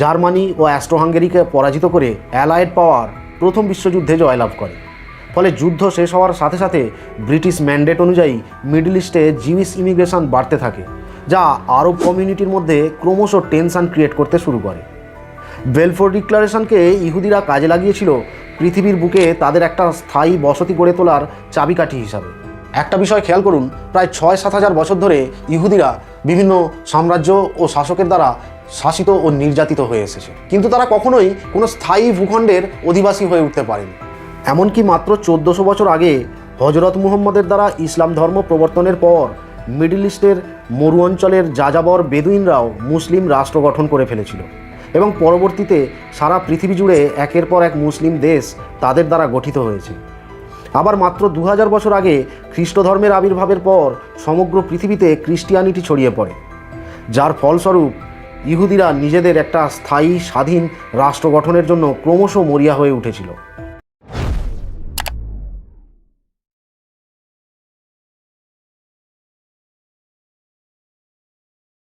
Germany ও astro হাঙ্গেরিকে পরাজিত করে allied পাওয়ার প্রথম বিশ্বযুদ্ধে জয়লাভ করে। ফলে যুদ্ধ শেষ হওয়ার সাথে সাথে ব্রিটিশ ম্যান্ডেট অনুযায়ী মিডল ইস্টে জিউস ইমিগ্রেশন বাড়তে থাকে, যা আরব কমিউনিটির মধ্যে ক্রমশ টেনশন ক্রিয়েট করতে শুরু করে। বেলফোর ডিক্লারেশনকে ইহুদিরা কাজে লাগিয়েছিল পৃথিবীর বুকে তাদের একটা স্থায়ী বসতি গড়ে তোলার চাবিকাঠি হিসাবে। একটা বিষয় খেয়াল করুন, প্রায় 6-7 হাজার বছর ধরে ইহুদিরা বিভিন্ন সাম্রাজ্য ও শাসকের দ্বারা শাসিত ও নির্যাতিত হয়ে এসেছে, কিন্তু তারা কখনোই কোনো স্থায়ী ভূখণ্ডের অধিবাসী হয়ে উঠতে পারেনি। এমনকি মাত্র 1400 বছর আগে হজরত মুহম্মদের দ্বারা ইসলাম ধর্ম প্রবর্তনের পর মিডল ইস্টের মরু অঞ্চলের যাযাবর বেদুইনরাও মুসলিম রাষ্ট্র গঠন করে ফেলেছিল এবং পরবর্তীতে সারা পৃথিবী জুড়ে একের পর এক মুসলিম দেশ তাদের দ্বারা গঠিত হয়েছে। আবার মাত্র 2000 বছর আগে খ্রিস্ট ধর্মের আবির্ভাবের পর সমগ্র পৃথিবীতে ক্রিশ্চিয়ানিটি ছড়িয়ে পড়ে, যার ফলস্বরূপ ইহুদিরা নিজেদের একটা স্থায়ী স্বাধীন রাষ্ট্র গঠনের জন্য ক্রমশ মরিয়া হয়ে উঠেছিল।